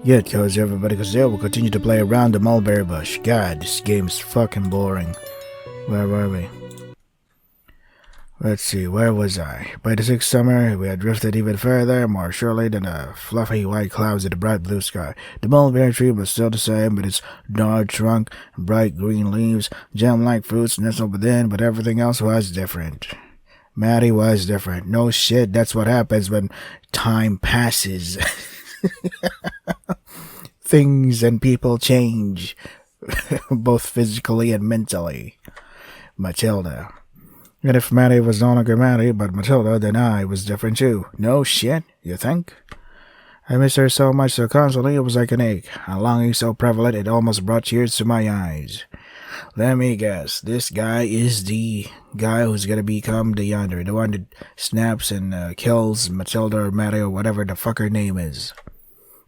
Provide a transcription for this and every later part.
Good, cause everybody, cause they will continue to play around the mulberry bush. God, this game's fucking boring. Where were we? Let's see, where was I? By the sixth summer, we had drifted even further, more surely than the fluffy white clouds in the bright blue sky. The mulberry tree was still the same, with its gnarled trunk, bright green leaves, gem-like fruits nestled within, but everything else was different. Maddie was different. No shit, that's what happens when time passes. Things and people change, both physically and mentally. Matilda. And if Maddie was no longer Maddie, but Matilda, then I was different too. No shit, you think? I missed her so much so constantly it was like an ache, a longing so prevalent it almost brought tears to my eyes. Let me guess, this guy is the guy who's gonna become the yonder, the one that snaps and kills Matilda or Maddie or whatever the fuck her name is.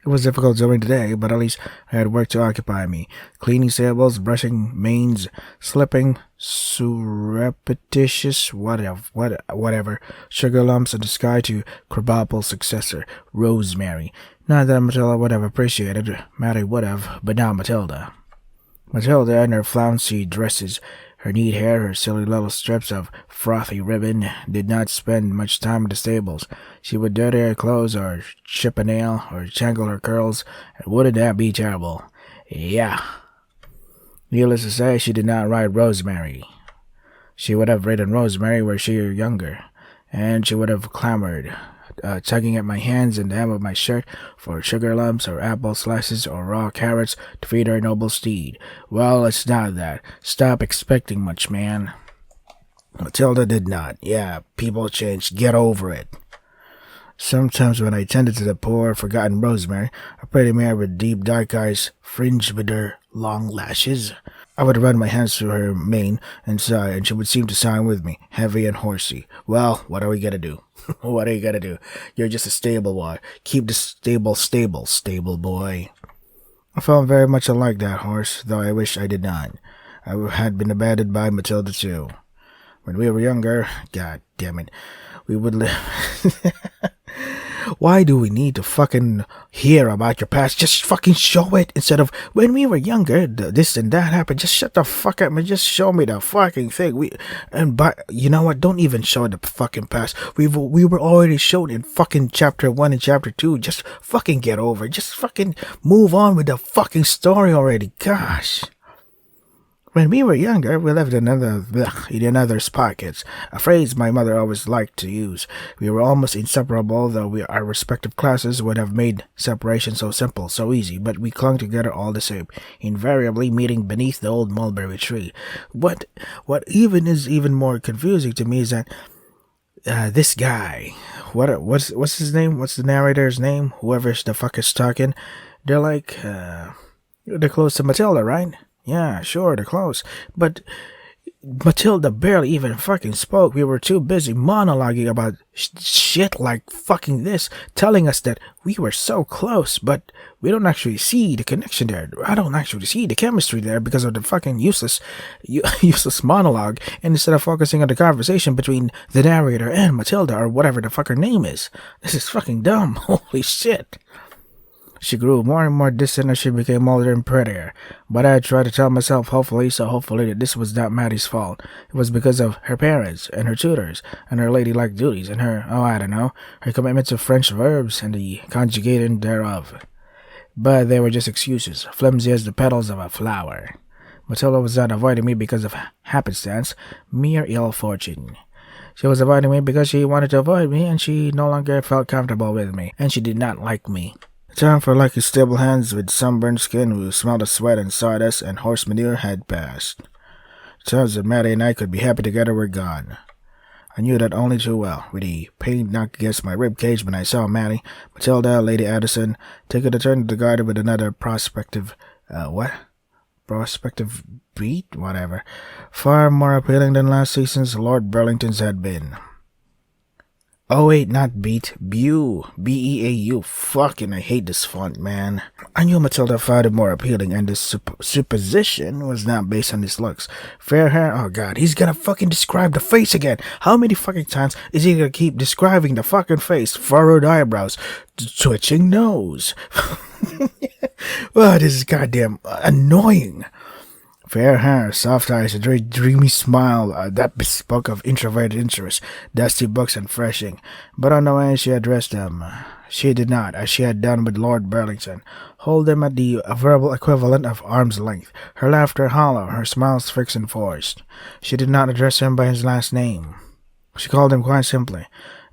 It was difficult during the day, but at least I had work to occupy me. Cleaning stables, brushing mains, slipping, surreptitious, whatever. Sugar lumps in the sky to Krabappel's successor, Rosemary. Not that Matilda would have appreciated, Mary would have, but not Matilda. Matilda and her flouncy dresses, her neat hair, her silly little strips of frothy ribbon, did not spend much time in the stables. She would dirty her clothes, or chip a nail, or jangle her curls, and wouldn't that be terrible? Yeah. Needless to say, she did not ride Rosemary. She would have ridden Rosemary were she younger, and she would have clamored, tugging at my hands and the hem of my shirt for sugar lumps or apple slices or raw carrots to feed her noble steed. Well, it's not that. Stop expecting much, man. Matilda did not. Yeah, people change. Get over it. Sometimes when I tended to the poor, forgotten Rosemary, a pretty mare with deep dark eyes fringed with her long lashes, I would run my hands through her mane and sigh, and she would seem to sigh with me, heavy and horsey. Well, what are we gonna do? What are you gonna do? You're just a stable boy. Keep the stable boy. I felt very much like that horse, though I wish I did not. I had been abandoned by Matilda too. When we were younger, god damn it, we would live... Why do we need to fucking hear about your past? Just fucking show it instead of when we were younger, this and that happened. Just shut the fuck up and just show me the fucking thing. But you know what? Don't even show the fucking past. We were already shown in fucking chapter 1 and chapter 2. Just fucking get over it. Just fucking move on with the fucking story already. Gosh. When we were younger, we lived in another's pockets, a phrase my mother always liked to use. We were almost inseparable, though our respective classes would have made separation so simple, so easy, but we clung together all the same, invariably meeting beneath the old mulberry tree. What is even more confusing to me is that this guy, what's his name? What's the narrator's name? Whoever the fuck is talking, they're like, they're close to Matilda, right? Yeah, sure, they're close. But Matilda barely even fucking spoke. We were too busy monologuing about shit like fucking this, telling us that we were so close, but we don't actually see the connection there. I don't actually see the chemistry there because of the fucking useless monologue, and instead of focusing on the conversation between the narrator and Matilda, or whatever the fuck her name is. This is fucking dumb. Holy shit. She grew more and more distant as she became older and prettier, but I tried to tell myself hopefully that this was not Maddie's fault. It was because of her parents, and her tutors, and her ladylike duties, and her, her commitment to French verbs and the conjugating thereof. But they were just excuses, flimsy as the petals of a flower. Matilda was not avoiding me because of happenstance, mere ill fortune. She was avoiding me because she wanted to avoid me, and she no longer felt comfortable with me, and she did not like me. The time for lucky stable hands with sunburned skin who smelled of sweat and sawdust and horse manure had passed. The times that Maddie and I could be happy together were gone. I knew that only too well, with the pain knocked against my rib cage when I saw Maddie, Matilda, Lady Addison, taking a turn to the garden with another prospective beat? Whatever. Far more appealing than last season's Lord Burlington's had been. Oh wait, not beat. Beau. Beau. Fucking, I hate this font, man. I knew Matilda found it more appealing, and this supposition was not based on his looks. Fair hair, oh god, he's gonna fucking describe the face again. How many fucking times is he gonna keep describing the fucking face? Furrowed eyebrows, twitching nose. Oh, this is goddamn annoying. Fair hair, soft eyes, a very dreamy smile that bespoke of introverted interest, dusty books and freshing. But on the way she addressed them, she did not, as she had done with Lord Burlington, hold him at the verbal equivalent of arm's length, her laughter hollow, her smiles fixed and forced. She did not address him by his last name. She called him quite simply,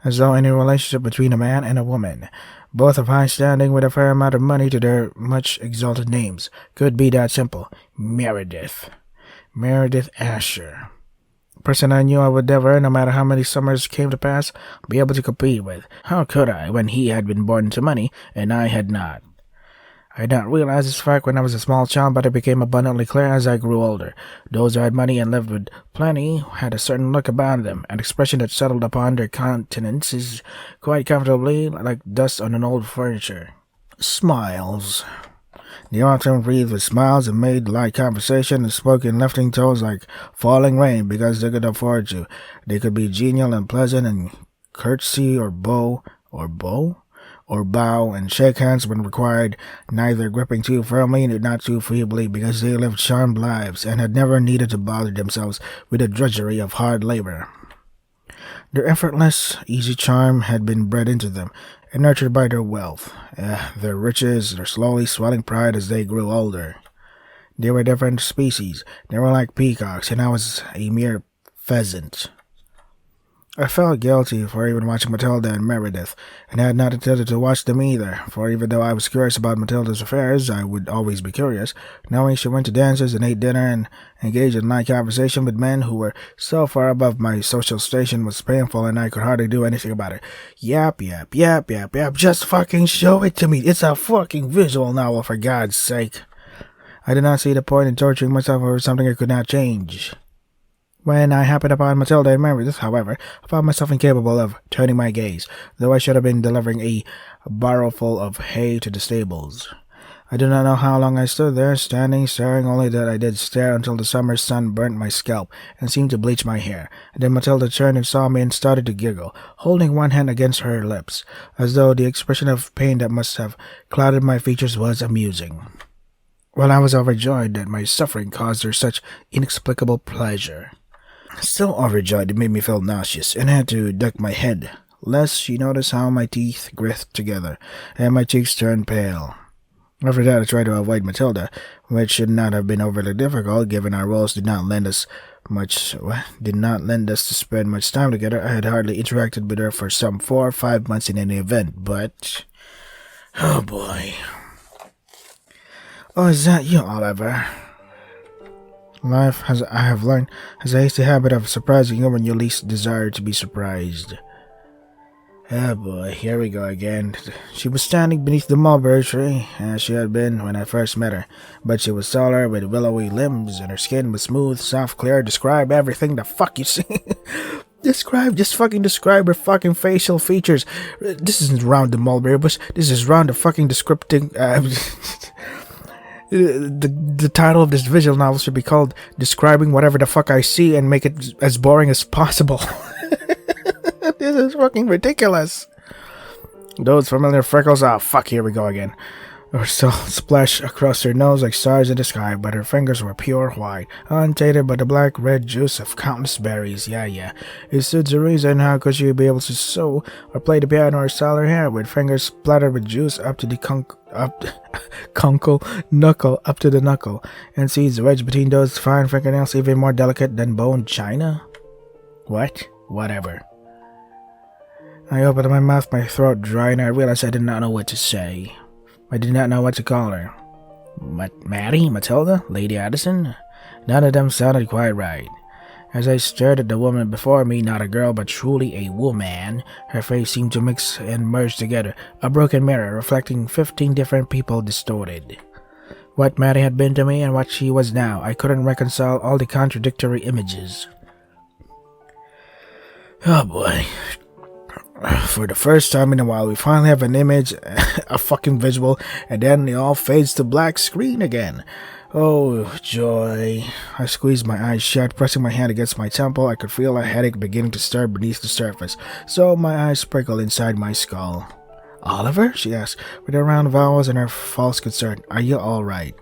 as though any relationship between a man and a woman, both of high standing with a fair amount of money to their much exalted names, could be that simple. Meredith. Meredith Asher. A person I knew I would never, no matter how many summers came to pass, be able to compete with. How could I, when he had been born into money, and I had not? I did not realize this fact when I was a small child, but it became abundantly clear as I grew older. Those who had money and lived with plenty had a certain look about them, an expression that settled upon their countenances quite comfortably, like dust on an old furniture. Smiles. They often breathed with smiles and made light conversation and spoke in lifting tones like falling rain because they could afford to. They could be genial and pleasant and curtsy or bow and shake hands when required, neither gripping too firmly nor not too feebly, because they lived charmed lives and had never needed to bother themselves with the drudgery of hard labor. Their effortless, easy charm had been bred into them and nurtured by their wealth, their riches, their slowly swelling pride as they grew older. They were different species. They were like peacocks, and I was a mere pheasant. I felt guilty for even watching Matilda and Meredith, and had not intended to watch them either, for even though I was curious about Matilda's affairs, I would always be curious, knowing she went to dances and ate dinner and engaged in light conversation with men who were so far above my social station was painful, and I could hardly do anything about it. Yap, just fucking show it to me. It's a fucking visual novel, for God's sake. I did not see the point in torturing myself over something I could not change. When I happened upon Matilda and Meredith, however, I found myself incapable of turning my gaze, though I should have been delivering a barrowful of hay to the stables. I do not know how long I stood there, staring, only that I did stare until the summer sun burnt my scalp and seemed to bleach my hair, and then Matilda turned and saw me and started to giggle, holding one hand against her lips, as though the expression of pain that must have clouded my features was amusing. While I was overjoyed that my suffering caused her such inexplicable pleasure. Still overjoyed, it made me feel nauseous, and I had to duck my head, lest she notice how my teeth gritted together, and my cheeks turned pale. After that, I tried to avoid Matilda, which should not have been overly difficult, given our roles did not lend us to spend much time together. I had hardly interacted with her for some 4 or 5 months in any event, but... oh boy. Oh, is that you, Oliver? Life, as I have learned, has a hasty habit of surprising you when you least desire to be surprised. Oh boy, here we go again. She was standing beneath the mulberry tree, as she had been when I first met her, but she was taller, with willowy limbs, and her skin was smooth, soft, clear. Describe everything the fuck you see. Just fucking describe her fucking facial features. This isn't round the mulberry bush, this is round the fucking descripting, The title of this visual novel should be called Describing Whatever the Fuck I See and Make It as Boring as Possible. This is fucking ridiculous. Those familiar freckles, fuck, here we go again. Or still splash across her nose like stars in the sky, but her fingers were pure white, untainted by the black-red juice of countless berries. Yeah. It stood to reason how could she be able to sew or play the piano or style her hair with fingers splattered with juice up to the knuckle, up to the knuckle, and seeds wedged between those fine fingernails even more delicate than boned china? What? Whatever. I opened my mouth, my throat dry, and I realized I did not know what to say. I did not know what to call her. Maddie? Matilda? Lady Addison? None of them sounded quite right. As I stared at the woman before me, not a girl but truly a woman, her face seemed to mix and merge together, a broken mirror reflecting 15 different people distorted. What Maddie had been to me and what she was now, I couldn't reconcile all the contradictory images. Oh boy. For the first time in a while, we finally have an image, a fucking visual, and then it all fades to black screen again. Oh, joy. I squeezed my eyes shut, pressing my hand against my temple. I could feel a headache beginning to stir beneath the surface, so my eyes sprinkled inside my skull. Oliver? She asked, with her round vowels and her false concern. Are you alright?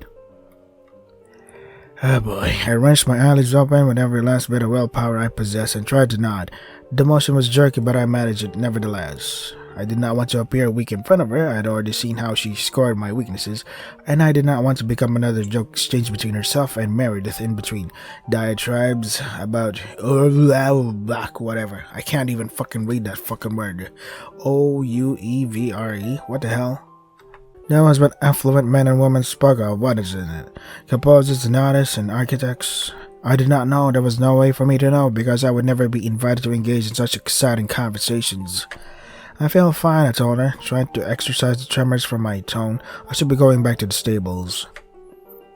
Oh boy. I wrenched my eyelids open with every last bit of willpower I possessed and tried to nod. The motion was jerky, but I managed it nevertheless. I did not want to appear weak in front of her. I had already seen how she scored my weaknesses, and I did not want to become another joke exchanged between herself and Meredith in between diatribes about whatever. I can't even fucking read that fucking word. Ouevre. What the hell? That was what affluent men and women spoke of. What is in it? Composers and artists and architects. I did not know. There was no way for me to know because I would never be invited to engage in such exciting conversations. I feel fine, I told her, trying to exercise the tremors from my tone. I should be going back to the stables.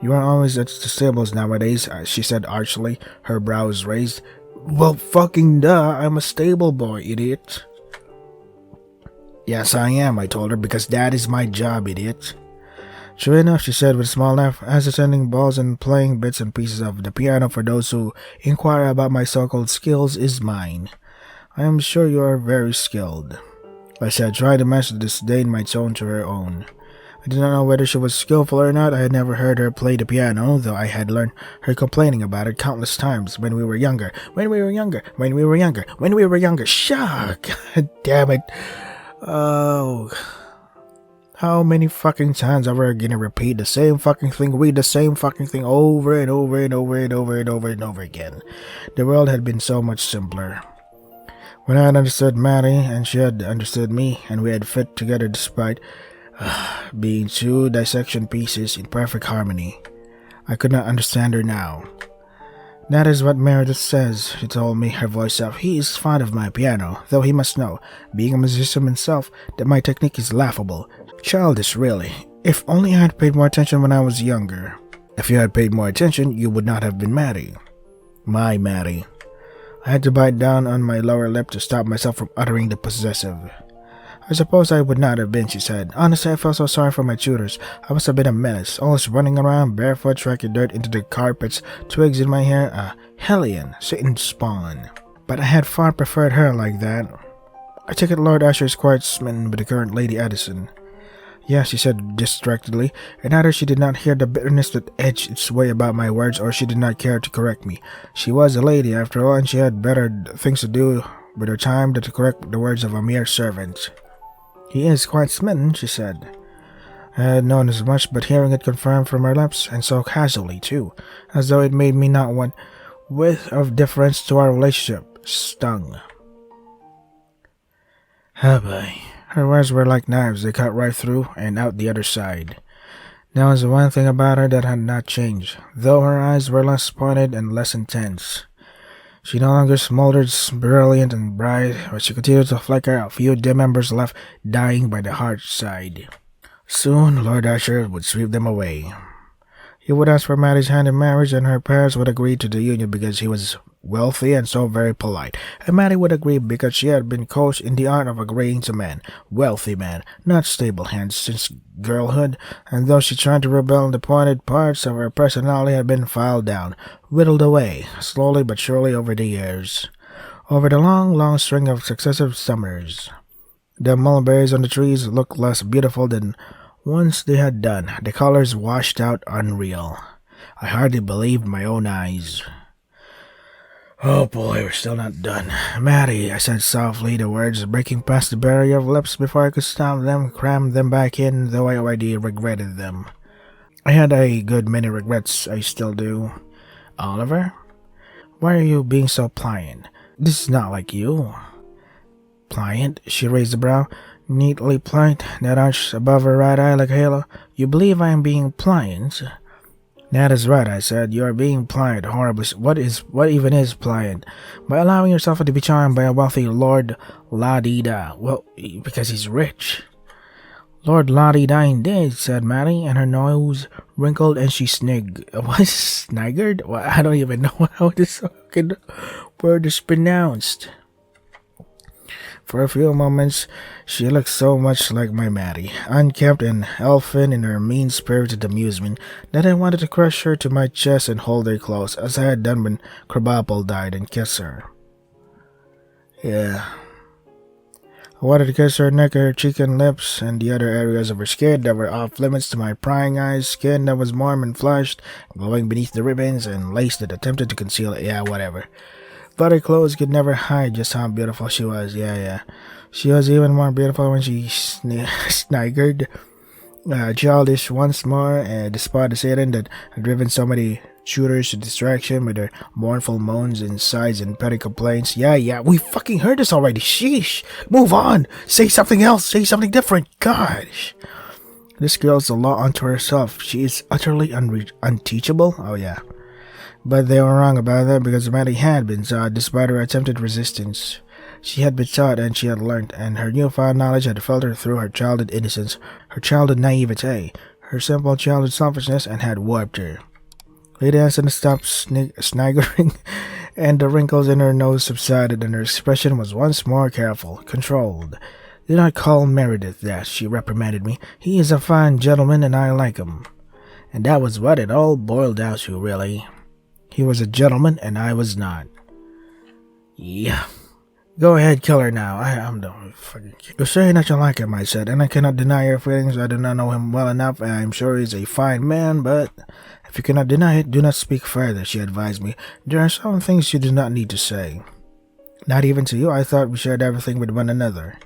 You are always at the stables nowadays, she said archly, her brows raised. Well, fucking duh, I'm a stable boy, idiot. Yes, I am, I told her, because that is my job, idiot. True enough, she said with a small laugh, as attending balls and playing bits and pieces of the piano for those who inquire about my so-called skills is mine. I am sure you are very skilled. I said, trying to match the disdain my tone to her own. I did not know whether she was skillful or not. I had never heard her play the piano, though I had learned her complaining about it countless times when we were younger. Shut! God damn it. Oh. How many fucking times are we gonna repeat the same fucking thing, read the same fucking thing over and over and over and over and over and over again? The world had been so much simpler. When I had understood Maddie, and she had understood me, and we had fit together despite being two dissection pieces in perfect harmony. I could not understand her now. That is what Meredith says, she told me, her voice up. He is fond of my piano, though he must know, being a musician himself, that my technique is laughable. Childish, really. If only I had paid more attention when I was younger. If you had paid more attention, you would not have been Maddie. My Maddie. I had to bite down on my lower lip to stop myself from uttering the possessive. I suppose I would not have been, she said. Honestly, I felt so sorry for my tutors. I must have been a menace, always running around barefoot, tracking dirt into the carpets, twigs in my hair, a hellion, Satan's spawn. But I had far preferred her like that. I take it Lord Asher is quite smitten with the current Lady Addison. Yes, she said distractedly, and either she did not hear the bitterness that edged its way about my words, or she did not care to correct me. She was a lady, after all, and she had better things to do with her time than to correct the words of a mere servant. He is quite smitten, she said. I had known as much, but hearing it confirmed from her lips, and so casually, too, as though it made me not one whit of difference to our relationship, stung. Oh boy. Her words were like knives. They cut right through and out the other side. There was one thing about her that had not changed, though her eyes were less pointed and less intense. She no longer smoldered brilliant and bright, but she continued to flicker, a few dim embers left dying by the hearth side. Soon Lord Asher would sweep them away. He would ask for Maddie's hand in marriage, and her parents would agree to the union because he was wealthy and so very polite, and Maddie would agree because she had been coached in the art of agreeing to men, wealthy men, not stable hands, since girlhood, and though she tried to rebel, the pointed parts of her personality had been filed down, whittled away, slowly but surely over the years, over the long, long string of successive summers. The mulberries on the trees looked less beautiful than once they had done, the colors washed out unreal. I hardly believed my own eyes. Oh boy, we're still not done. Maddie, I said softly, the words breaking past the barrier of lips before I could stop them, cram them back in, though I already regretted them. I had a good many regrets, I still do. Oliver? Why are you being so pliant? This is not like you. Pliant? She raised a brow. Neatly pliant, that arch above her right eye like a halo. You believe I am being pliant? That is right, I said. You are being pliant horribly. What even is pliant? By allowing yourself to be charmed by a wealthy Lord La-dee-da. Well, because he's rich. Lord La-dee-da indeed, said Maddie, and her nose wrinkled and she sniggered? Well, I don't even know how this fucking word is pronounced. For a few moments, she looked so much like my Maddie, unkempt and elfin in her mean-spirited amusement, that I wanted to crush her to my chest and hold her close, as I had done when Krabappel died, and kiss her. Yeah. I wanted to kiss her neck, her cheek and lips, and the other areas of her skin that were off limits to my prying eyes, skin that was warm and flushed, glowing beneath the ribbons, and lace that attempted to conceal it. Yeah, whatever. But her clothes could never hide just how beautiful she was. Yeah. She was even more beautiful when she sniggered, childish once more, despite the Satan that had driven so many shooters to distraction with their mournful moans and sighs and petty complaints. Yeah, we fucking heard this already. Sheesh. Move on. Say something else. Say something different. Gosh. This girl's a law unto herself. She is utterly unteachable. Oh, yeah. But they were wrong about that because Maddie had been taught despite her attempted resistance. She had been taught and she had learned, and her newfound knowledge had filtered through her childhood innocence, her childhood naivete, her simple childhood selfishness, and had warped her. Lady Anson stopped sniggering, and the wrinkles in her nose subsided, and her expression was once more careful, controlled. "Do not call Meredith that," she reprimanded me. "He is a fine gentleman, and I like him." And that was what it all boiled down to, really. He was a gentleman, and I was not. Yeah. Go ahead, kill her now. I'm done. You're saying that you like him, I said, and I cannot deny your feelings. I do not know him well enough, and I'm sure he's a fine man, but if you cannot deny it, do not speak further, she advised me. There are some things you do not need to say. Not even to you. I thought we shared everything with one another.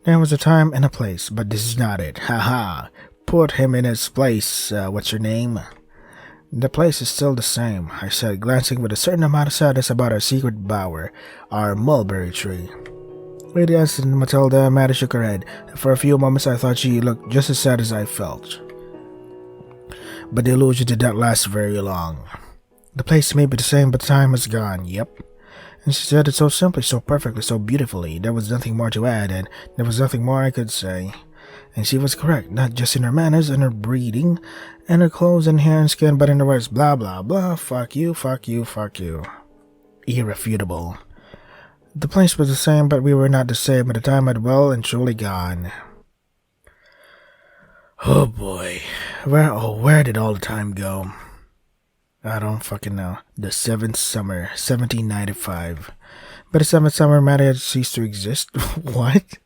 There was a time and a place, but this is not it. Ha. Put him in his place. What's your name? The place is still the same, I said, glancing with a certain amount of sadness about our secret bower, our mulberry tree. Lady Anson Matilda Maddie shook her head. For a few moments I thought she looked just as sad as I felt. But the illusion did not last very long. The place may be the same, but time has gone. Yep. And she said it so simply, so perfectly, so beautifully. There was nothing more to add, and there was nothing more I could say. And she was correct, not just in her manners and her breeding, and her clothes and hair and skin, but in the words, blah, blah, blah, fuck you. Irrefutable. The place was the same, but we were not the same, and the time had well and truly gone. Oh boy. Where did all the time go? I don't fucking know. The seventh summer, 1795. But the seventh summer, Maddie had ceased to exist. What?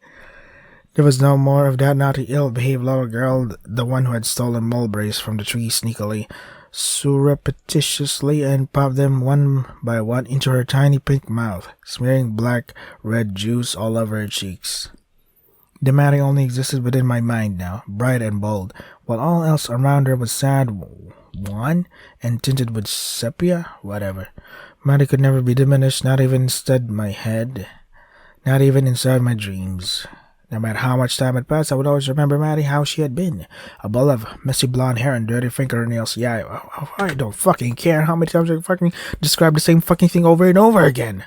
There was no more of that naughty, ill-behaved little girl, the one who had stolen mulberries from the tree sneakily, surreptitiously, and popped them one by one into her tiny pink mouth, smearing black-red juice all over her cheeks. The Maddie only existed within my mind now, bright and bold, while all else around her was sad, wan, and tinted with sepia, whatever. Maddie could never be diminished, not even inside my head, not even inside my dreams. No matter how much time had passed, I would always remember Maddie how she had been. A ball of messy blonde hair and dirty fingernails. Yeah, I don't fucking care how many times I fucking describe the same fucking thing over and over again.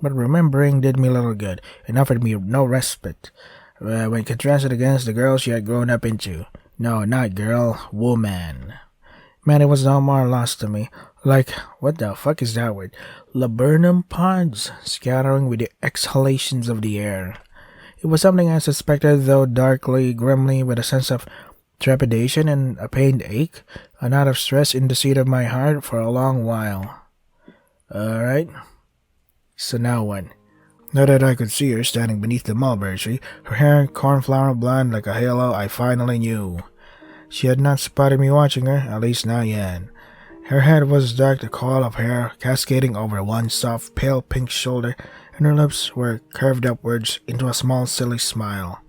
But remembering did me little good, and offered me no respite, when contrasted against the girl she had grown up into. No, not girl, woman. Maddie was no more lost to me. Like, what the fuck is that word? Laburnum pods, scattering with the exhalations of the air. It was something I suspected, though darkly, grimly, with a sense of trepidation and a pained ache, a knot of stress in the seat of my heart for a long while. Alright. So now what? Now that I could see her standing beneath the mulberry tree, her hair cornflower blonde like a halo, I finally knew. She had not spotted me watching her, at least not yet. Her head was dark, the coil of hair cascading over one soft, pale pink shoulder, and her lips were curved upwards into a small, silly smile.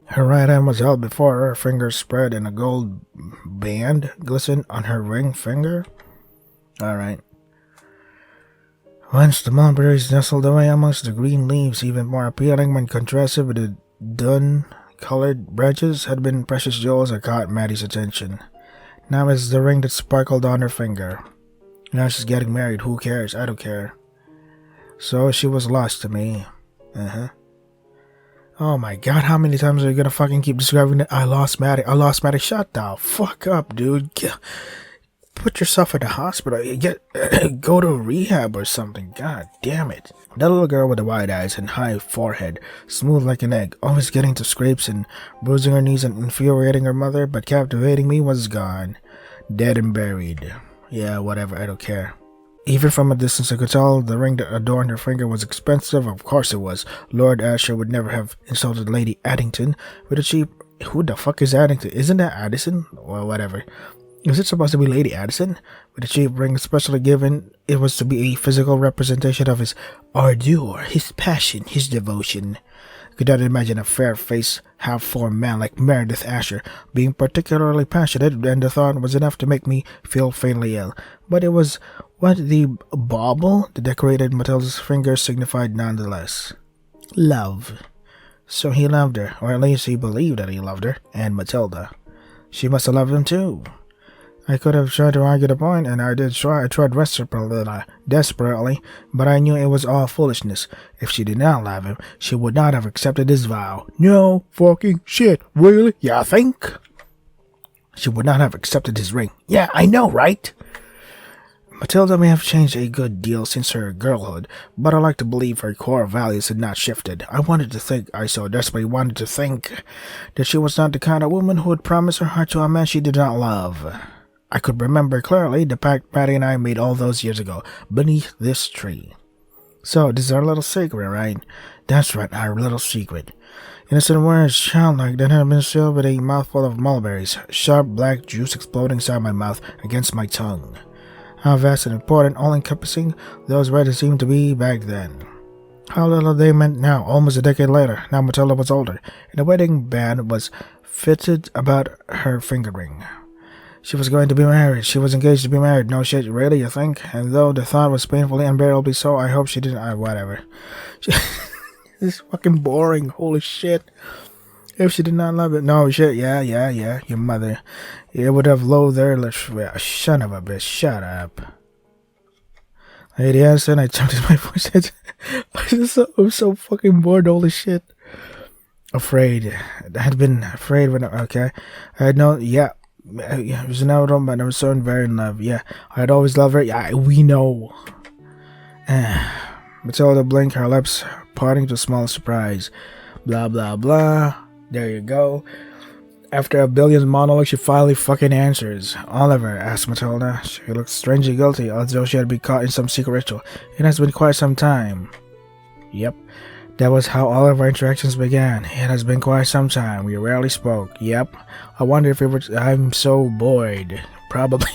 Her right hand was held before her, fingers spread, and a gold band glistened on her ring finger. Alright. Once the mulberries nestled away amongst the green leaves, even more appealing when contrasted with the dun-colored branches, had been precious jewels that caught Maddie's attention. Now it's the ring that sparkled on her finger. Now she's getting married. Who cares? I don't care. So she was lost to me. Oh my god, how many times are you gonna fucking keep describing that? I lost Maddie. Shut the fuck up, dude. put yourself in the hospital. Get go to rehab or something. God damn it. The little girl with the wide eyes and high forehead, smooth like an egg, always getting to scrapes and bruising her knees and infuriating her mother, but captivating me, was gone. Dead and buried. Yeah, whatever, I don't care. Even from a distance I could tell the ring that adorned her finger was expensive. Of course it was. Lord Asher would never have insulted Lady Addington with a cheap... Who the fuck is Addington? Isn't that Addison? Well, whatever. Was it supposed to be Lady Addison? With a cheap ring, especially given it was to be a physical representation of his ardor, his passion, his devotion. I could not imagine a fair-faced, half-formed man like Meredith Asher being particularly passionate, and the thought was enough to make me feel faintly ill. But it was what the bauble that decorated Matilda's fingers signified nonetheless. Love. So he loved her, or at least he believed that he loved her, and Matilda. She must have loved him too. I could have tried to argue the point, and I did try. I tried desperately, but I knew it was all foolishness. If she did not love him, she would not have accepted his vow. No fucking shit, really? You think? She would not have accepted his ring. Yeah, I know, right? Matilda may have changed a good deal since her girlhood, but I like to believe her core values had not shifted. I so desperately wanted to think that she was not the kind of woman who would promise her heart to a man she did not love. I could remember clearly the pact Patty and I made all those years ago, beneath this tree. So, this is our little secret, right? That's right, our little secret. Innocent words, childlike, that had been sealed with a mouthful of mulberries, sharp black juice exploding inside my mouth against my tongue. How vast and important, all-encompassing, those words seemed to be back then. How little they meant now, almost a decade later. Now Matilda was older, and the wedding band was fitted about her finger ring. She was going to be married. She was engaged to be married. No shit, really, you think? And though the thought was painfully unbearably so, I hope she didn't... whatever. This is fucking boring. Holy shit. If she did not love it... No shit, yeah. Your mother. It would have loathed her... Son of a bitch. Shut up. Lady Addison, I jumped in my voice. I'm so fucking bored. Holy shit. Afraid. I had been afraid when... Okay. I had no... Yeah. It was inevitable, but I was so very in love. Yeah, I'd always love her. Yeah, we know. Matilda blinked, her lips parting to a small surprise. Blah, blah, blah. There you go. After a billion monologues, she finally fucking answers. Oliver, asked Matilda. She looked strangely guilty, as though she had been caught in some secret ritual. It has been quite some time. Yep. That was how all of our interactions began. It has been quite some time. We rarely spoke. Yep. I wonder if it was... I'm so bored. Probably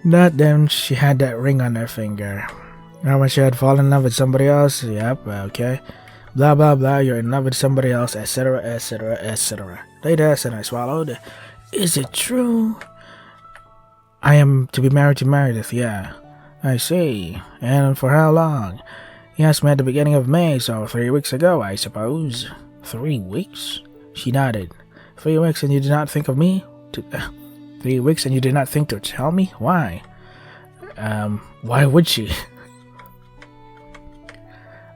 not. Then she had that ring on her finger. Now when she had fallen in love with somebody else. Yep, okay. Blah, blah, blah. You're in love with somebody else, etc., etc., etc. Later, and I swallowed. Is it true? I am to be married to Meredith, yeah. I see. And for how long? He asked me at the beginning of May, so 3 weeks ago, I suppose. 3 weeks? She nodded. 3 weeks and you did not think of me? 3 weeks and you did not think to tell me? Why? Why would she?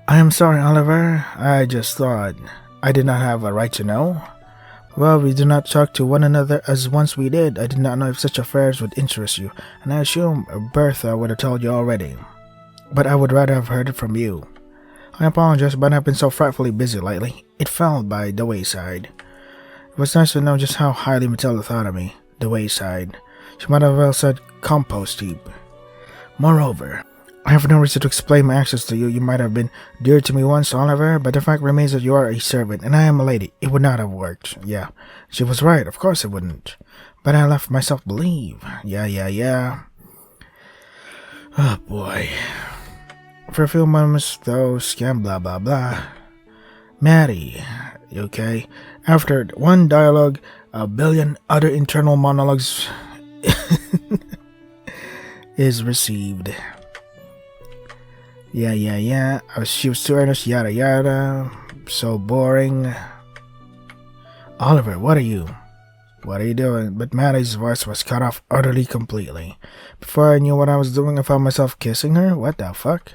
I am sorry, Oliver. I just thought I did not have a right to know. Well, we do not talk to one another as once we did. I did not know if such affairs would interest you, and I assume Bertha would have told you already. But I would rather have heard it from you. I apologize, but I've been so frightfully busy lately. It fell by the wayside. It was nice to know just how highly Matilda thought of me. The wayside. She might have well said compost heap. Moreover, I have no reason to explain my actions to you. You might have been dear to me once, Oliver, but the fact remains that you are a servant, and I am a lady. It would not have worked. Yeah, she was right. Of course it wouldn't. But I left myself believe. Yeah. Oh, boy. For a few moments, though, scam blah blah blah. Maddie, okay? After one dialogue, a billion other internal monologues is received. Yeah. She was too earnest, yada yada. So boring. Oliver, what are you doing? But Maddie's voice was cut off utterly completely. Before I knew what I was doing, I found myself kissing her. What the fuck?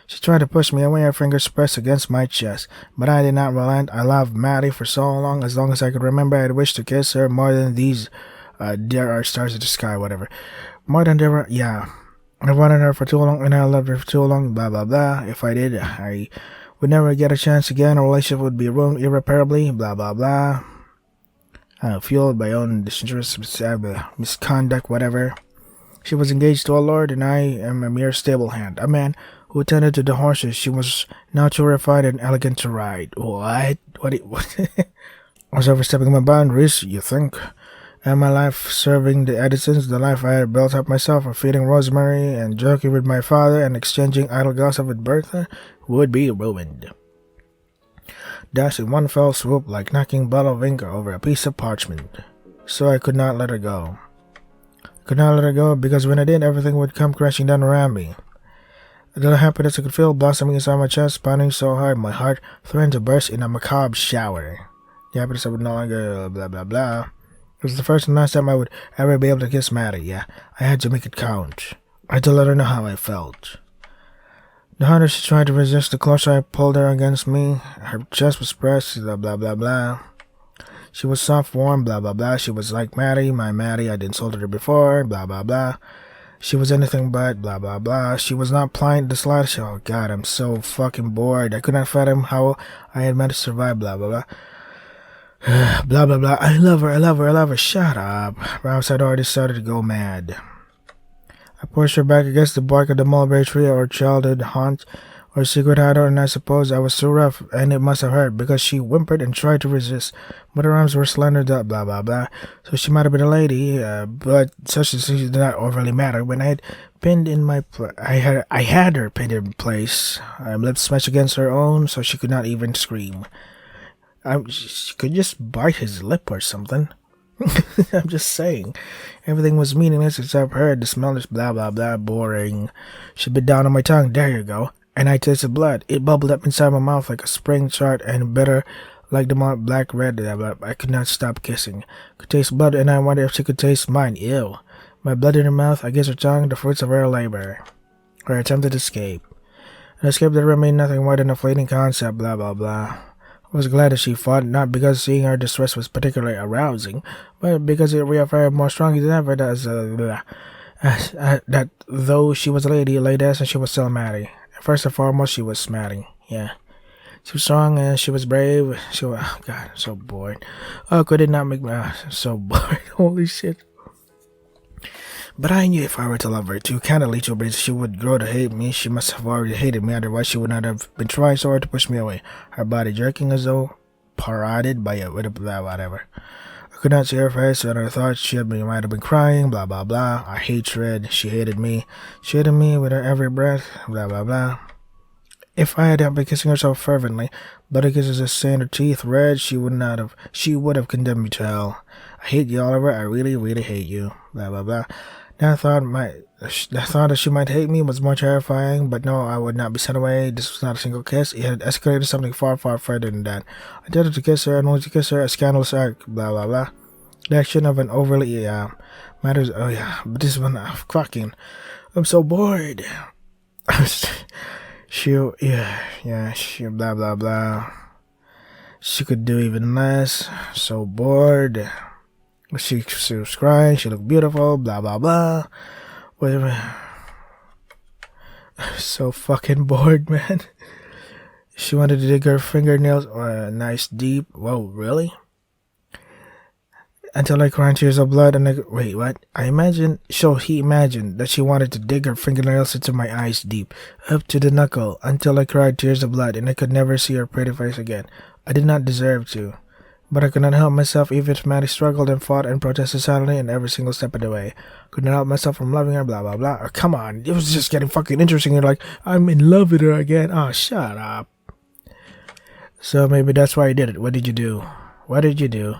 She tried to push me away, her fingers pressed against my chest, but I did not relent. I loved Maddie for so long as I could remember. I had wished to kiss her more than these There are stars in the sky, whatever. More than ever, yeah. I wanted her for too long, and I loved her for too long, blah blah blah. If I did, I would never get a chance again. Our relationship would be ruined irreparably, blah blah blah. Fueled by own disinterest, misconduct, whatever. She was engaged to a lord, and I am a mere stable hand, a man who attended to the horses. She was now too refined and elegant to ride. What? What? I was overstepping my boundaries, you think? And my life serving the Edisons, the life I had built up myself of feeding Rosemary and joking with my father and exchanging idle gossip with Bertha, would be ruined. Dashed in one fell swoop like knocking a bottle of ink over a piece of parchment. So I could not let her go. Could not let her go because when I did, everything would come crashing down around me. A little happiness I could feel blossoming inside my chest, pounding so hard my heart threatened to burst in a macabre shower. The happiness I would no longer blah blah blah. It was the first and last time I would ever be able to kiss Maddie. Yeah, I had to make it count. I had to let her know how I felt. The harder she tried to resist, the closer I pulled her against me. Her chest was pressed, blah blah blah blah. She was soft, warm, blah blah blah. She was like Maddie, my Maddie. I'd insulted her before, blah blah blah. She was anything but, blah blah blah. She was not pliant the slightest. Oh god, I'm so fucking bored. I could not fathom how I had managed to survive, blah blah blah. Blah blah blah. I love her, I love her, I love her. Shut up. Rouse had already started to go mad. I pushed her back against the bark of the mulberry tree, or childhood haunt, or secret hideout, and I suppose I was too rough, and it must have hurt, because she whimpered and tried to resist, but her arms were slender, blah blah blah. So she might have been a lady, but such things did not overly matter. When I had pinned in my, I had her pinned in place, lips smashed against her own, so she could not even scream. She could just bite his lip or something. I'm just saying. Everything was meaningless except her. The smell is blah blah blah boring. She bit down on my tongue. There you go. And I tasted blood. It bubbled up inside my mouth like a spring chart and bitter like the black red. I could not stop kissing. Could taste blood, and I wondered if she could taste mine. Ew. My blood in her mouth, against her tongue, the fruits of her labor. Her attempted escape. An escape that remained nothing more than a fleeting concept, blah blah blah. I was glad that she fought, not because seeing her distress was particularly arousing, but because it reaffirmed more strongly than ever that though she was a lady, and she was still Maddie. First and foremost, she was Maddie. Yeah. She was strong and she was brave. She was, oh god, I'm so bored. Oh, could it not make me so bored? Holy shit. But I knew if I were to love her too candidly, she would grow to hate me. She must have already hated me, otherwise she would not have been trying so hard to push me away. Her body jerking as though paraded by whatever. I could not see her face, and I thought might have been crying, blah blah blah. Our hatred, she hated me. She hated me with her every breath, blah blah blah. If I had been kissing her so fervently, bloody kisses that stained her teeth red, she would have condemned me to hell. I hate you, Oliver. I really, really hate you, blah blah blah. Now the thought that she might hate me was more terrifying, but no, I would not be sent away. This was not a single kiss. It had escalated to something far, far further than that. I dared to kiss her, and only to kiss her, a scandalous act, blah blah blah. The action of an overly, matters, oh yeah, but this one, fucking, I'm so bored. She blah blah blah. She could do even less, so bored. She was crying, she looked beautiful, blah blah blah. Whatever. I'm so fucking bored, man. She wanted to dig her fingernails nice deep. Whoa, really? Until I cried tears of blood and wait, what? He imagined that she wanted to dig her fingernails into my eyes deep, up to the knuckle, until I cried tears of blood and I could never see her pretty face again. I did not deserve to. But I could not help myself even if Maddie struggled and fought and protested silently in every single step of the way. Could not help myself from loving her, blah blah blah. Oh, come on, it was just getting fucking interesting. You're like, I'm in love with her again. Oh, shut up. So maybe that's why I did it. What did you do? What did you do?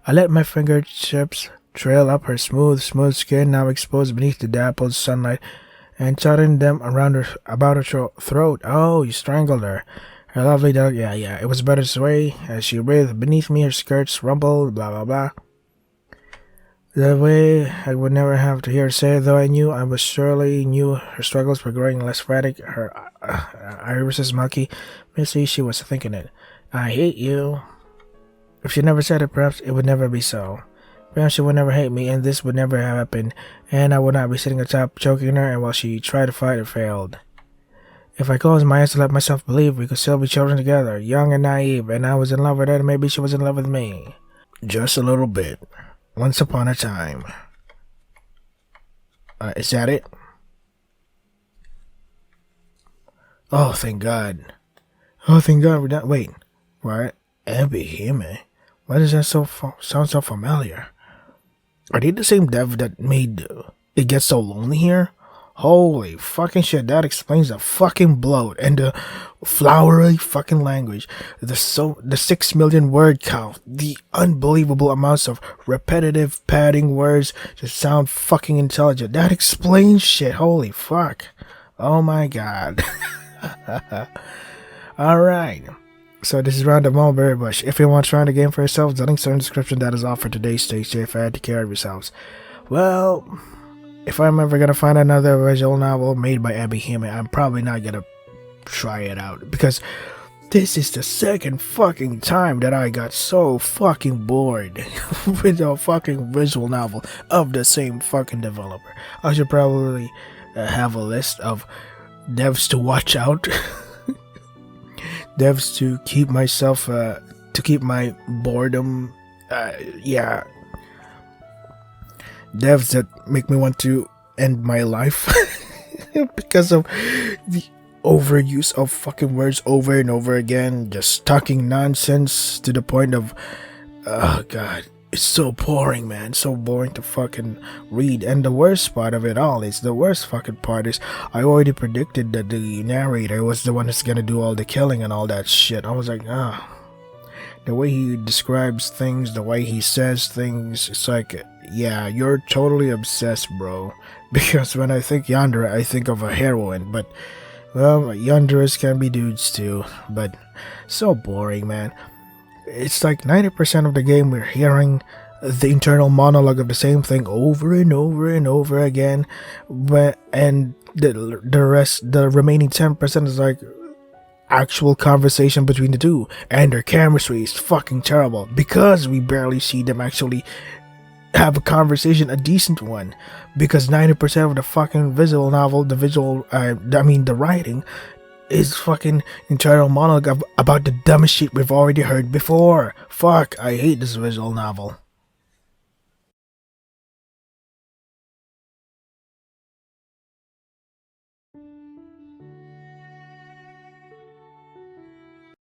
I let my fingertips trail up her smooth skin, now exposed beneath the dappled sunlight, and tightened them about her throat. Oh, you strangled her. Her lovely dog, yeah, it was better this way. As she breathed beneath me, her skirts rumpled, blah blah blah. That way, I would never have to hear her say it, though I knew her struggles were growing less frantic. Her irises milky. Missy, she was thinking it. I hate you. If she never said it, perhaps it would never be so. Perhaps she would never hate me, and this would never happen, and I would not be sitting atop choking her, and while she tried to fight, it failed. If I closed my eyes to let myself believe we could still be children together, young and naive, and I was in love with her, and maybe she was in love with me. Just a little bit. Once upon a time. Is that it? Oh, thank God. Oh, thank God we're done. Wait. What? Abby Hime? Why does that sound so familiar? Are they the same dev that made It Get So Lonely here? Holy fucking shit, that explains the fucking bloat and the flowery fucking language, the 6 million word count, the unbelievable amounts of repetitive padding words to sound fucking intelligent. That explains shit, holy fuck. Oh my god. Alright. So this is round of Mulberry Bush. If you want to try the game for yourself, the links are in the description. That is all for today. Stay safe and take care of yourselves. Well, if I'm ever gonna find another visual novel made by Abby Hime, I'm probably not gonna try it out, because this is the second fucking time that I got so fucking bored with a fucking visual novel of the same fucking developer. I should probably have a list of devs to watch out. Devs to keep myself, to keep my boredom, yeah. Devs that make me want to end my life because of the overuse of fucking words over and over again, just talking nonsense to the point of, oh god, it's so boring, man, so boring to fucking read. And the worst part of it all is, the worst fucking part is, I already predicted that the narrator was the one that's gonna do all the killing and all that shit. I was like, the way he describes things, the way he says things, it's like, yeah, you're totally obsessed, bro. Because when I think Yandere, I think of a heroine, but, well, Yanderes can be dudes too, but so boring, man. It's like 90% of the game we're hearing the internal monologue of the same thing over and over and over again, and the remaining 10% is like actual conversation between the two, and their chemistry is fucking terrible because we barely see them actually have a conversation, a decent one, because 90% of the fucking visual novel, the writing is fucking internal monologue about the dumbest shit we've already heard before. Fuck, I hate this visual novel.